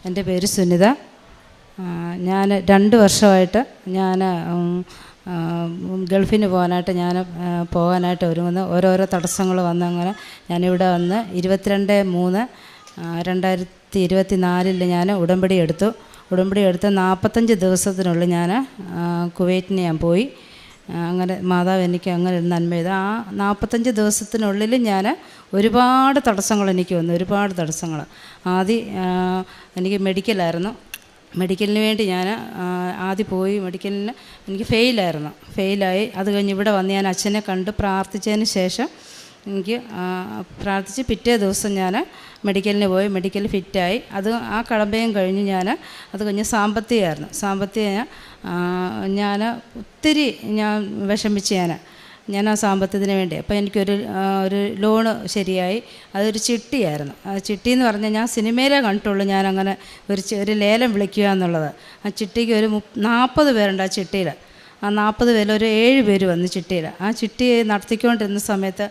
എൻ്റെ പേര് സുനിത. ഞാൻ 2 വർഷമായിട്ട് ഞാൻ ഗൾഫിന് പോകാനായിട്ട് ഒരുങ്ങുന്നു. ഓരോരോ തടസ്സങ്ങൾ വന്നങ്ങനെ ഞാനിവിടെ വന്ന് 22/3/2024 ഞാൻ ഉടമ്പടി എടുത്ത് 45 ദിവസത്തിനുള്ളിൽ ഞാൻ കുവൈറ്റിന് ഞാൻ പോയി. അങ്ങനെ മാതാവ് എനിക്ക് അങ്ങനെ ഒരു നന്മ ചെയ്തു. ആ 45 ദിവസത്തിനുള്ളിൽ ഞാൻ ഒരുപാട് തടസ്സങ്ങൾ എനിക്ക് വന്നു, ഒരുപാട് തടസ്സങ്ങൾ. ആദ്യം എനിക്ക് മെഡിക്കലിന് വേണ്ടി ഞാൻ ആദ്യം പോയി. മെഡിക്കലിന് എനിക്ക് ഫെയിലായി. അത് കഴിഞ്ഞ് ഇവിടെ വന്ന് ഞാൻ അച്ഛനെ കണ്ട് പ്രാർത്ഥിച്ചതിന് ശേഷം എനിക്ക് പ്രാർത്ഥിച്ച് പിറ്റേ ദിവസം ഞാൻ മെഡിക്കലിന് പോയി. മെഡിക്കൽ ഫിറ്റായി. ആ കടമ്പയും കഴിഞ്ഞ് അത് കഴിഞ്ഞ് സാമ്പത്തികം ഞാൻ ഒത്തിരി വിഷമിച്ച് ഞാൻ ആ സാമ്പത്തികത്തിന് വേണ്ടി. അപ്പോൾ എനിക്കൊരു ലോണ് ശരിയായി. അതൊരു ചിട്ടിയായിരുന്നു. ആ ചിട്ടി എന്ന് പറഞ്ഞാൽ ഞാൻ സിനിമയിലേ കണ്ടിട്ടുള്ളൂ. ഞാനങ്ങനെ ഒരു ലേലം വിളിക്കുക എന്നുള്ളത്. ആ ചിട്ടിക്ക് ഒരു 40 പേരുണ്ട് ആ ചിട്ടിയിൽ. ആ 40 പേരിൽ ഒരു 7 പേര് വന്ന് ചിട്ടിയിൽ. ആ ചിട്ടി നടത്തിക്കൊണ്ടിരുന്ന സമയത്ത്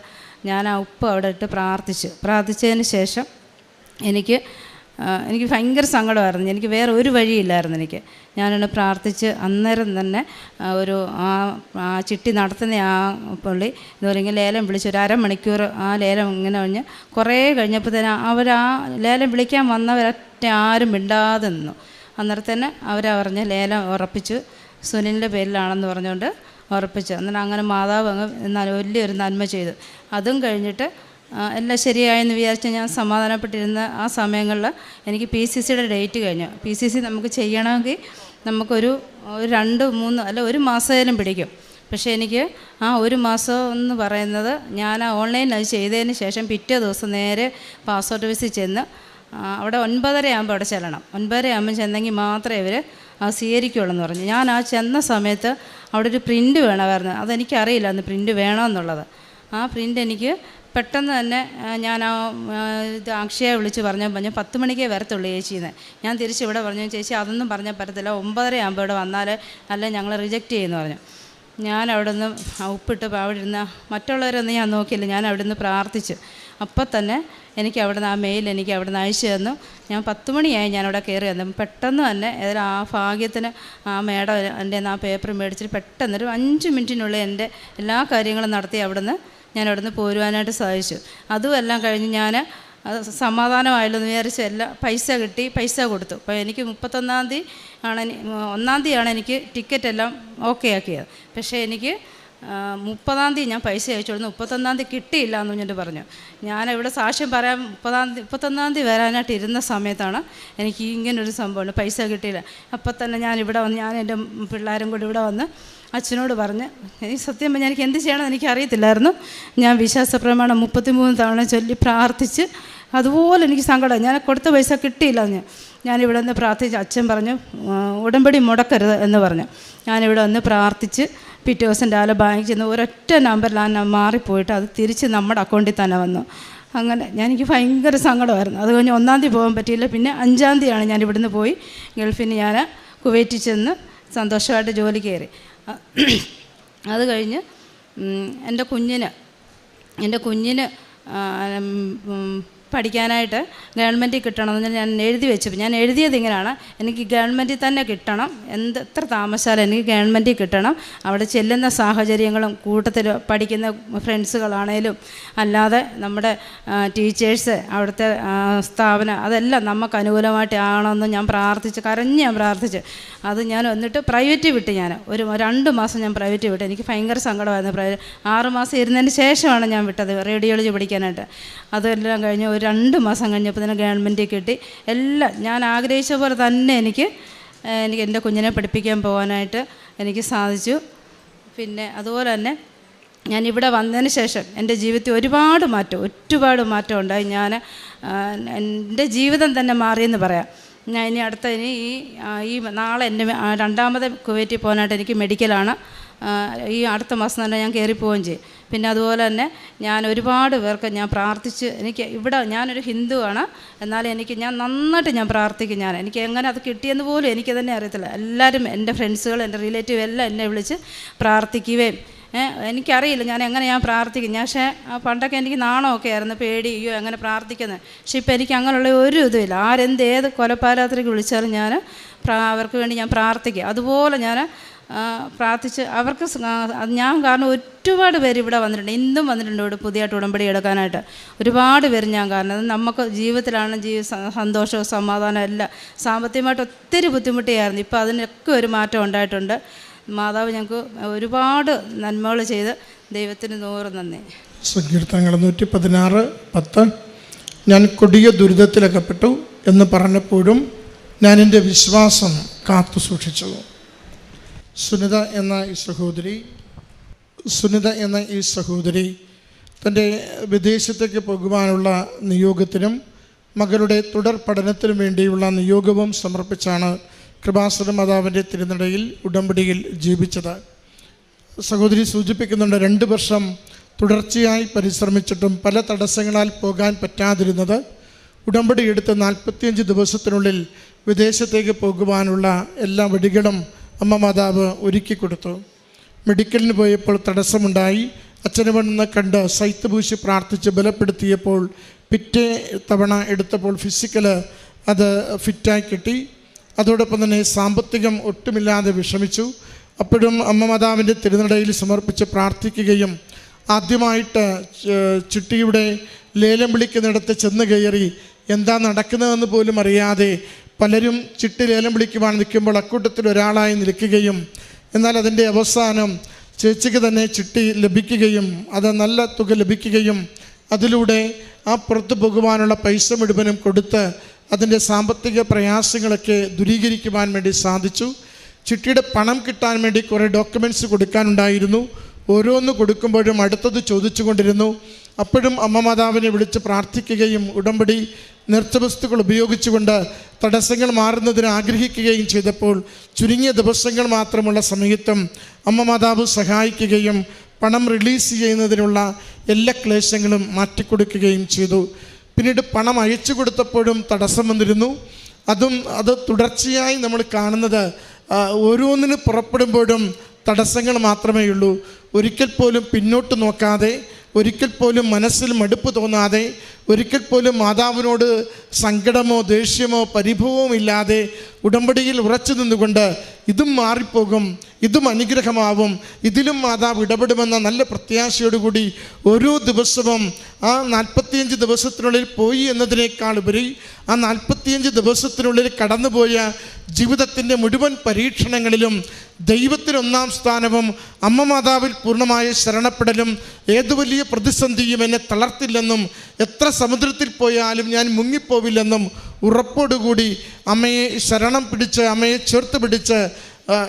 ഞാൻ ആ ഉപ്പ് അവിടെ ഇട്ട് പ്രാർത്ഥിച്ചതിന് ശേഷം എനിക്ക് ഭയങ്കര സങ്കടമായിരുന്നു. എനിക്ക് വേറെ ഒരു വഴിയില്ലായിരുന്നു. ഞാനൊന്ന് പ്രാർത്ഥിച്ച് അന്നേരം തന്നെ ആ ചിട്ടി നടത്തുന്ന ആ പുള്ളി എന്ന് പറയുമ്പോൾ ലേലം വിളിച്ച് ഒരു അരമണിക്കൂർ ആ ലേലം ഇങ്ങനെ കഴിഞ്ഞ് കുറേ കഴിഞ്ഞപ്പോഴത്തേന് ആ ലേലം വിളിക്കാൻ വന്നവരൊറ്റ ആരും മിണ്ടാതെ നിന്നു. അന്നേരം തന്നെ പറഞ്ഞ ലേലം ഉറപ്പിച്ചു, സുനിലിൻ്റെ പേരിലാണെന്ന് പറഞ്ഞുകൊണ്ട് ഉറപ്പിച്ചു. അന്നേരം അങ്ങനെ മാതാവ് വലിയൊരു നന്മ ചെയ്തു. അതും കഴിഞ്ഞിട്ട് എല്ലാം ശരിയായെന്ന് വിചാരിച്ച് ഞാൻ സമാധാനപ്പെട്ടിരുന്ന ആ സമയങ്ങളിൽ എനിക്ക് PCCയുടെ ഡേറ്റ് കഴിഞ്ഞു. PCC നമുക്ക് ചെയ്യണമെങ്കിൽ നമുക്കൊരു 2-3 അല്ല 1 മാസമായാലും പിടിക്കും. പക്ഷേ എനിക്ക് ആ 1 മാസം എന്ന് പറയുന്നത് ഞാൻ ഓൺലൈനിൽ അത് ചെയ്തതിന് ശേഷം പിറ്റേ ദിവസം നേരെ പാസ്പോർട്ട് ഓഫീസിൽ ചെന്ന് അവിടെ 9:30 ആകുമ്പോൾ അവിടെ ചെല്ലണം. 9:30 ആകുമ്പോൾ ചെന്നെങ്കിൽ മാത്രമേ ഇവർ സ്വീകരിക്കുകയുള്ളൂ എന്ന് പറഞ്ഞു. ഞാൻ ചെന്ന സമയത്ത് അവിടെ ഒരു പ്രിൻ്റ് വേണമായിരുന്നു. അതെനിക്കറിയില്ല അന്ന് പ്രിൻ്റ് വേണമെന്നുള്ളത്. ആ പ്രിൻ്റ് എനിക്ക് പെട്ടെന്ന് തന്നെ ഞാൻ അക്ഷയെ വിളിച്ച് പറഞ്ഞു 10 മണിക്കേ വരത്തുള്ളൂ ചേച്ചിന്ന്. ഞാൻ തിരിച്ചിവിടെ പറഞ്ഞു, ചേച്ചി അതൊന്നും പറഞ്ഞാൽ പറ്റത്തില്ല, 9:30 ആകുമ്പോൾ ഇവിടെ വന്നാൽ അല്ല ഞങ്ങൾ റിജക്റ്റ് ചെയ്യുമെന്ന് പറഞ്ഞു. ഞാൻ അവിടെ നിന്ന് ഉപ്പിട്ട് അവിടെ ഇരുന്ന് മറ്റുള്ളവരൊന്നും ഞാൻ നോക്കിയില്ല. ഞാൻ അവിടെ നിന്ന് പ്രാർത്ഥിച്ചു. അപ്പം തന്നെ എനിക്ക് അവിടുന്ന് ആ മെയിൽ എനിക്ക് അവിടെ നിന്ന് അയച്ചു തന്നു. ഞാൻ 10 മണിയായി ഞാനവിടെ കയറി വന്നു. പെട്ടെന്ന് തന്നെ ഏതായാലും ആ ഭാഗ്യത്തിന് ആ മേഡം എൻ്റെ ആ പേപ്പർ മേടിച്ചിട്ട് പെട്ടെന്ന് ഒരു 5 മിനിറ്റിനുള്ളിൽ എൻ്റെ എല്ലാ കാര്യങ്ങളും നടത്തി ഞാൻ അവിടുന്ന് പോരുവാനായിട്ട് സാധിച്ചു. അതുമെല്ലാം കഴിഞ്ഞ് ഞാൻ സമാധാനമായല്ലോ എന്ന് വിചാരിച്ച് പൈസ കിട്ടി, പൈസ കൊടുത്തു. അപ്പോൾ എനിക്ക് 1-ാം തീയതിയാണ് എനിക്ക് ടിക്കറ്റെല്ലാം ഓക്കെ ആക്കിയത്. പക്ഷേ എനിക്ക് 30-ാം തീയതി ഞാൻ പൈസ അയച്ചു കൊടുത്തു. 31-ാം തീയതി കിട്ടിയില്ല എന്ന് ഞാൻ പറഞ്ഞു. ഞാനിവിടെ സാക്ഷ്യം പറയാൻ 31-ാം തീയതി വരാനായിട്ട് ഇരുന്ന സമയത്താണ് എനിക്ക് ഇങ്ങനൊരു സംഭവമുണ്ട്, പൈസ കിട്ടിയില്ല. അപ്പം തന്നെ ഞാനിവിടെ വന്ന് ഞാൻ എൻ്റെ പിള്ളേരും കൂടി ഇവിടെ വന്ന് അച്ഛനോട് പറഞ്ഞ് സത്യം പറഞ്ഞാൽ എനിക്ക് എന്ത് ചെയ്യണമെന്ന് എനിക്കറിയത്തില്ലായിരുന്നു. ഞാൻ വിശ്വാസപ്രമാണം 33 തവണ ചൊല്ലി പ്രാർത്ഥിച്ച് അതുപോലെ എനിക്ക് സങ്കടം. ഞാൻ കൊടുത്ത പൈസ കിട്ടിയില്ല. ഞാനിവിടെ വന്ന് പ്രാർത്ഥിച്ച് അച്ഛൻ പറഞ്ഞു ഉടമ്പടി മുടക്കരുത് എന്ന് പറഞ്ഞു. ഞാനിവിടെ വന്ന് പ്രാർത്ഥിച്ച് പിറ്റേ ദിവസം രാവിലെ ബാങ്കിൽ ചെന്ന് ഒരൊറ്റ നമ്പറിലാണ് മാറിപ്പോയിട്ട് അത് തിരിച്ച് നമ്മുടെ അക്കൗണ്ടിൽ തന്നെ വന്നു. അങ്ങനെ എനിക്ക് ഭയങ്കര സങ്കടമായിരുന്നു. അത് കഴിഞ്ഞ് 1-ാം തീയതി പോകാൻ പറ്റിയില്ല. പിന്നെ 5-ാം തീയതിയാണ് ഞാൻ ഇവിടുന്ന് പോയി ഗൾഫിന് ഞാൻ കുവൈറ്റിൽ ചെന്ന് സന്തോഷമായിട്ട് ജോലി കയറി. അത് കഴിഞ്ഞ് എൻ്റെ കുഞ്ഞിന് പഠിക്കാനായിട്ട് ഗവൺമെൻറ്റിൽ കിട്ടണമെന്ന് ഞാൻ എഴുതി വെച്ചപ്പോൾ ഞാൻ എഴുതിയത് ഇങ്ങനെയാണ്, എനിക്ക് ഗവൺമെൻറ്റിൽ തന്നെ കിട്ടണം, എത്ര താമസിച്ചാലും എനിക്ക് ഗവൺമെൻറ്റിൽ കിട്ടണം. അവിടെ ചെല്ലുന്ന സാഹചര്യങ്ങളും കൂട്ടത്തിൽ പഠിക്കുന്ന ഫ്രണ്ട്സുകളാണേലും അല്ലാതെ നമ്മുടെ ടീച്ചേഴ്സ് അവിടുത്തെ സ്ഥാപനം അതെല്ലാം നമുക്ക് അനുകൂലമായിട്ട് ആവണമെന്ന് ഞാൻ പ്രാർത്ഥിച്ച് അത് ഞാൻ എന്നിട്ട് പ്രൈവറ്റ് വിട്ട് ഒരു 2 മാസം ഞാൻ പ്രൈവറ്റ് വിട്ട്. എനിക്ക് ഭയങ്കര സങ്കടമായിരുന്നു. 6 മാസം ഇരുന്നതിന് ശേഷമാണ് ഞാൻ വിട്ടത് റേഡിയോളജി പഠിക്കാനായിട്ട്. അതെല്ലാം കഴിഞ്ഞ് ഒരു 2 മാസം കഴിഞ്ഞപ്പോൾ തന്നെ ഗവൺമെൻറ്റിൽ കിട്ടി. എല്ലാം ഞാൻ ആഗ്രഹിച്ച പോലെ തന്നെ എനിക്ക് എൻ്റെ കുഞ്ഞിനെ പഠിപ്പിക്കാൻ പോകാനായിട്ട് എനിക്ക് സാധിച്ചു. പിന്നെ അതുപോലെ തന്നെ ഞാനിവിടെ വന്നതിന് ശേഷം എൻ്റെ ജീവിതത്തിൽ ഒരുപാട് മാറ്റം ഉണ്ടായി. എൻ്റെ ജീവിതം തന്നെ മാറിയെന്ന് പറയാം. ഞാൻ ഈ നാളെ എൻ്റെ 2ാമത് കുവൈറ്റിൽ പോകാനായിട്ട് എനിക്ക് മെഡിക്കലാണ്. ഈ അടുത്ത മാസം തന്നെ ഞാൻ കയറിപ്പോവുകയും ചെയ്യും. പിന്നെ അതുപോലെ തന്നെ ഞാൻ ഒരുപാട് പേർക്ക് ഞാൻ പ്രാർത്ഥിച്ച് ഞാനൊരു ഹിന്ദുവാണ്, എന്നാലും ഞാൻ നന്നായിട്ട് പ്രാർത്ഥിക്കും. എനിക്ക് എങ്ങനെ അത് കിട്ടിയെന്ന് പോലും എനിക്ക് തന്നെ അറിയത്തില്ല. എല്ലാവരും എൻ്റെ ഫ്രണ്ട്സുകൾ എൻ്റെ റിലേറ്റീവ് എല്ലാം എന്നെ വിളിച്ച് പ്രാർത്ഥിക്കുകയും എനിക്കറിയില്ല ഞാൻ പ്രാർത്ഥിക്കും. പക്ഷേ പണ്ടൊക്കെ എനിക്ക് നാണമൊക്കെ ആയിരുന്നു, പേടി, അയ്യോ എങ്ങനെ പ്രാർത്ഥിക്കുന്നത്. പക്ഷേ ഇപ്പം എനിക്ക് അങ്ങനെയുള്ള ഒരു ഇതുമില്ല. ഏത് കൊലപാതകത്തിലേക്ക് വിളിച്ചാലും അവർക്ക് വേണ്ടി ഞാൻ പ്രാർത്ഥിക്കുക. അതുപോലെ ഞാൻ പ്രാർത്ഥിച്ച് അവർക്ക് ഞാൻ കാരണം ഒരുപാട് പേര് ഇവിടെ വന്നിട്ടുണ്ട്, ഇന്നും വന്നിട്ടുണ്ട് ഇവിടെ പുതിയതായിട്ട് ഉടമ്പടി എടുക്കാനായിട്ട്. ഒരുപാട് പേര് ഞാൻ കാരണം അത് നമുക്ക് ജീവിതത്തിലാണ് സന്തോഷവും സമാധാനവും എല്ലാം. സാമ്പത്തികമായിട്ട് ഒത്തിരി ബുദ്ധിമുട്ടിയായിരുന്നു. ഇപ്പോൾ അതിനൊക്കെ ഒരു മാറ്റം ഉണ്ടായിട്ടുണ്ട്. മാതാവ് ഞങ്ങൾക്ക് ഒരുപാട് നന്മകൾ ചെയ്ത് ദൈവത്തിന് 100 നന്ദി. സങ്കീർത്തനങ്ങൾ 116:10 ഞാൻ കൊടിയ ദുരിതത്തിലകപ്പെട്ടു എന്ന് പറഞ്ഞപ്പോഴും ഞാൻ എൻ്റെ വിശ്വാസം കാത്തു സൂക്ഷിച്ചു. സുനിത എന്ന ഈ സഹോദരി തൻ്റെ വിദേശത്തേക്ക് പോകുവാനുള്ള നിയോഗത്തിനും മകളുടെ തുടർ പഠനത്തിനും വേണ്ടിയുള്ള നിയോഗവും സമർപ്പിച്ചാണ് കൃപാസന മാതാവിൻ്റെ തിരുനടയിൽ ഉടമ്പടിയിൽ ജീവിച്ചത്. സഹോദരി സൂചിപ്പിക്കുന്നുണ്ട്, 2 വർഷം തുടർച്ചയായി പരിശ്രമിച്ചിട്ടും പല തടസ്സങ്ങളാൽ പോകാൻ പറ്റാതിരുന്നത് ഉടമ്പടി എടുത്ത് 45 ദിവസത്തിനുള്ളിൽ വിദേശത്തേക്ക് പോകുവാനുള്ള എല്ലാ വഴികളും അമ്മ മാതാവ് ഒരുക്കി കൊടുത്തു. മെഡിക്കലിന് പോയപ്പോൾ തടസ്സമുണ്ടായി. അച്ഛനെ വന്ന് കണ്ട് സൈത്ത് പൂശി പ്രാർത്ഥിച്ച് ബലപ്പെടുത്തിയപ്പോൾ പിറ്റേ തവണ എടുത്തപ്പോൾ ഫിസിക്കൽ അത് ഫിറ്റായി കിട്ടി. അതോടൊപ്പം തന്നെ സാമ്പത്തികം ഒട്ടുമില്ലാതെ വിഷമിച്ചു. അപ്പോഴും അമ്മ മാതാവിൻ്റെ തിരുനടയിൽ സമർപ്പിച്ച് പ്രാർത്ഥിക്കുകയും ആദ്യമായിട്ട് ചിട്ടിയുടെ ലേലം വിളിക്കുന്നിടത്ത് ചെന്ന് കയറി എന്താ നടക്കുന്നതെന്ന് പോലും അറിയാതെ പലരും ചിട്ടി ലേലം വിളിക്കുവാൻ നിൽക്കുമ്പോൾ അക്കൂട്ടത്തിൽ ഒരാളായി നിൽക്കുകയും എന്നാൽ അതിൻ്റെ അവസാനം ചേച്ചിക്ക് തന്നെ ചിട്ടി ലഭിക്കുകയും അത് നല്ല തുക ലഭിക്കുകയും അതിലൂടെ ആ പുറത്തു പോകുവാനുള്ള പൈസ മുഴുവനും കൊടുത്ത് അതിൻ്റെ സാമ്പത്തിക പ്രയാസങ്ങളൊക്കെ ദൂരീകരിക്കുവാൻ വേണ്ടി സാധിച്ചു. ചിട്ടിയുടെ പണം കിട്ടാൻ വേണ്ടി കുറേ ഡോക്യുമെൻറ്റ്സ് കൊടുക്കാനുണ്ടായിരുന്നു. ഓരോന്ന് കൊടുക്കുമ്പോഴും അടുത്തത് ചോദിച്ചു കൊണ്ടിരുന്നു. അപ്പോഴും അമ്മ മാതാവിനെ വിളിച്ച് പ്രാർത്ഥിക്കുകയും ഉടമ്പടി നേർച്ചവസ്തുക്കൾ ഉപയോഗിച്ചുകൊണ്ട് തടസ്സങ്ങൾ മാറുന്നതിന് ആഗ്രഹിക്കുകയും ചെയ്തപ്പോൾ ചുരുങ്ങിയ ദിവസങ്ങൾ മാത്രമുള്ള സമയത്തും അമ്മ മാതാവ് സഹായിക്കുകയും പണം റിലീസ് ചെയ്യുന്നതിനുള്ള എല്ലാ ക്ലേശങ്ങളും മാറ്റിക്കൊടുക്കുകയും ചെയ്തു. പിന്നീട് പണം അയച്ചു കൊടുത്തപ്പോഴും തടസ്സം വന്നിരുന്നു. അത് തുടർച്ചയായി നമ്മൾ കാണുന്നത് ഓരോന്നിന് പുറപ്പെടുമ്പോഴും തടസ്സങ്ങൾ മാത്രമേ ഉള്ളൂ. ഒരിക്കൽ പോലും പിന്നോട്ട് നോക്കാതെ, ഒരിക്കൽ പോലും മനസ്സിൽ മടുപ്പ് തോന്നാതെ, ഒരിക്കൽ പോലും മാതാവിനോട് സങ്കടമോ ദേഷ്യമോ പരിഭവവും ഇല്ലാതെ ഉടമ്പടിയിൽ ഉറച്ചു നിന്നുകൊണ്ട് ഇതും മാറിപ്പോകും, ഇതും അനുഗ്രഹമാവും, ഇതിലും മാതാവ് ഇടപെടുമെന്ന നല്ല പ്രത്യാശയോടുകൂടി ഓരോ ദിവസവും ആ 45 ദിവസത്തിനുള്ളിൽ പോയി എന്നതിനേക്കാൾ ഉപരി ആ 45 ദിവസത്തിനുള്ളിൽ കടന്നുപോയ ജീവിതത്തിൻ്റെ മുഴുവൻ പരീക്ഷണങ്ങളിലും ദൈവത്തിന് 1-ാം സ്ഥാനവും അമ്മ മാതാവിൽ പൂർണ്ണമായ ശരണപ്പെടലും ഏതു വലിയ പ്രതിസന്ധിയും എന്നെ തളർത്തില്ലെന്നും എത്ര സമുദ്രത്തിൽ പോയാലും ഞാൻ മുങ്ങിപ്പോവില്ലെന്നും ഉറപ്പോടുകൂടി അമ്മയെ ശരണം പിടിച്ച് അമ്മയെ ചേർത്ത് പിടിച്ച്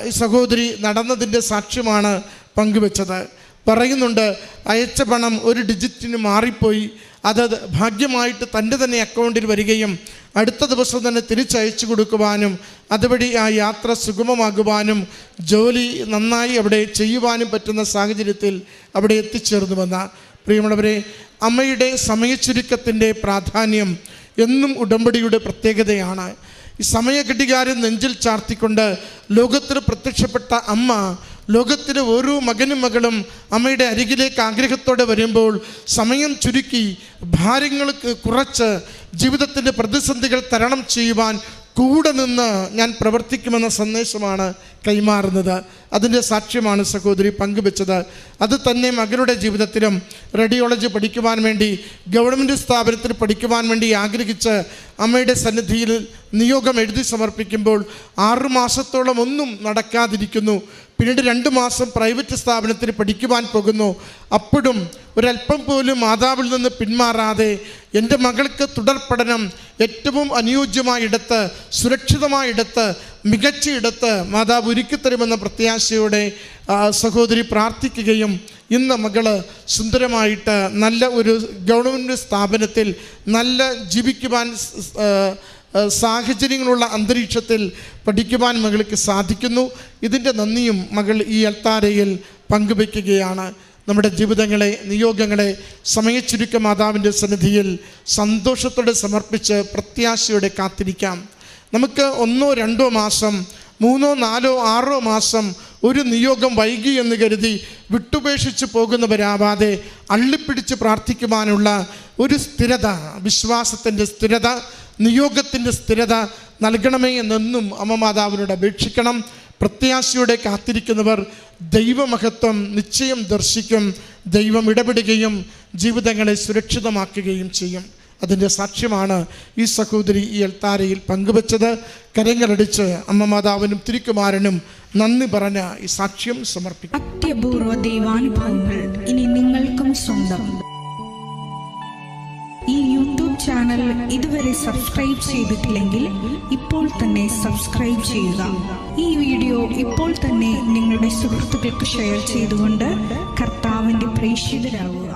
ഈ സഹോദരി നടന്നതിൻ്റെ സാക്ഷ്യമാണ് പങ്കുവെച്ചത്. പറയുന്നുണ്ട്, അയച്ച പണം ഒരു ഡിജിറ്റിന് മാറിപ്പോയി. അത് ഭാഗ്യമായിട്ട് തൻ്റെ തന്നെ അക്കൗണ്ടിൽ വരികയും അടുത്ത ദിവസം തന്നെ തിരിച്ചയച്ചു കൊടുക്കുവാനും അതുവഴി ആ യാത്ര സുഗമമാകുവാനും ജോലി നന്നായി അവിടെ ചെയ്യുവാനും പറ്റുന്ന സാഹചര്യത്തിൽ അവിടെ എത്തിച്ചേർന്നുവെന്ന പ്രിയമുള്ളവരെ, അമ്മയുടെ സമയച്ചുരുക്കത്തിൻ്റെ പ്രാധാന്യം എന്നും ഉടമ്പടിയുടെ പ്രത്യേകതയാണ്. ഈ സമയഘടികാരം നെഞ്ചിൽ ചാർത്തിക്കൊണ്ട് ലോകത്തിൽ പ്രത്യക്ഷപ്പെട്ട അമ്മ ലോകത്തിലെ ഓരോ മകനും മകളും അമ്മയുടെ അരികിലേക്ക് ആഗ്രഹത്തോടെ വരുമ്പോൾ സമയം ചുരുക്കി ഭാരങ്ങൾ കുറച്ച് ജീവിതത്തിൻ്റെ പ്രതിസന്ധികൾ തരണം ചെയ്യുവാൻ കൂടെ നിന്ന് ഞാൻ പ്രവർത്തിക്കുമെന്ന സന്ദേശമാണ് കൈമാറുന്നത്. അതിൻ്റെ സാക്ഷ്യമാണ് സഹോദരി പങ്കുവെച്ചത്. അത് തന്നെ മകളുടെ ജീവിതത്തിലും റേഡിയോളജി പഠിക്കുവാൻ വേണ്ടി ഗവൺമെൻറ് സ്ഥാപനത്തിൽ പഠിക്കുവാൻ വേണ്ടി ആഗ്രഹിച്ച് അമ്മയുടെ സന്നിധിയിൽ നിയോഗം എഴുതി സമർപ്പിക്കുമ്പോൾ 6 മാസത്തോളം ഒന്നും നടക്കാതിരിക്കുന്നു. പിന്നീട് 2 മാസം പ്രൈവറ്റ് സ്ഥാപനത്തിൽ പഠിക്കുവാൻ പോകുന്നു. അപ്പോഴും ഒരല്പം പോലും മാതാവിൽ നിന്ന് പിന്മാറാതെ എൻ്റെ മകൾക്ക് തുടർ പഠനം ഏറ്റവും അനുയോജ്യമായിടത്ത്, സുരക്ഷിതമായിടത്ത്, മികച്ച ഇടത്ത് മാതാവ് ഒരുക്കിത്തരുമെന്ന പ്രത്യാശയോടെ സഹോദരി പ്രാർത്ഥിക്കുകയും ഇന്ന് മകള് സുന്ദരമായിട്ട് നല്ല ഒരു ഗവൺമെൻറ് സ്ഥാപനത്തിൽ നല്ല ജീവിക്കുവാൻ സാഹചര്യങ്ങളുള്ള അന്തരീക്ഷത്തിൽ പഠിക്കുവാൻ മകൾക്ക് സാധിക്കുന്നു. ഇതിൻ്റെ നന്ദിയും മകൾ ഈ അൾത്താരയിൽ പങ്കുവയ്ക്കുകയാണ്. നമ്മുടെ ജീവിതങ്ങളെ, നിയോഗങ്ങളെ സമയച്ചുരുക്ക മാതാവിൻ്റെ സന്നിധിയിൽ സന്തോഷത്തോടെ സമർപ്പിച്ച് പ്രത്യാശയോടെ കാത്തിരിക്കാം. നമുക്ക് 1-2 മാസം, 3-4-6 മാസം ഒരു നിയോഗം വൈകി എന്ന് കരുതി വിട്ടുപേക്ഷിച്ച് പോകുന്നവരാവാതെ അള്ളിപ്പിടിച്ച് പ്രാർത്ഥിക്കുവാനുള്ള ഒരു സ്ഥിരത, വിശ്വാസത്തിൻ്റെ സ്ഥിരത, നിയോഗത്തിൻ്റെ സ്ഥിരത നൽകണമേ എന്നെന്നും അമ്മ മാതാവിനോട് അപേക്ഷിക്കണം. പ്രത്യാശയോടെ കാത്തിരിക്കുന്നവർ ദൈവമഹത്വം നിശ്ചയം ദർശിക്കും. ദൈവം ഇടപെടുകയും ജീവിതങ്ങളെ സുരക്ഷിതമാക്കുകയും ചെയ്യും. അതിൻ്റെ സാക്ഷ്യമാണ് ഈ സഹോദരി ഈ അൾത്താരയിൽ പങ്കുവച്ചത്. കരങ്ങളടിച്ച് അമ്മ മാതാവിനും തിരുക്കുമാരനും നന്ദി പറഞ്ഞ ഈ സാക്ഷ്യം സമർപ്പിക്കും. അത്യപൂർവ ദൈവാനുഭവങ്ങൾ ഇനി നിങ്ങൾക്കും സ്വന്തം. ഈ യൂട്യൂബ് ചാനൽ ഇതുവരെ സബ്സ്ക്രൈബ് ചെയ്തിട്ടില്ലെങ്കിൽ ഇപ്പോൾ തന്നെ സബ്സ്ക്രൈബ് ചെയ്യുക. ഈ വീഡിയോ ഇപ്പോൾ തന്നെ നിങ്ങളുടെ സുഹൃത്തുക്കൾക്ക് ഷെയർ ചെയ്തുകൊണ്ട് കർത്താവിൻ്റെ പ്രേക്ഷിതരാകുക.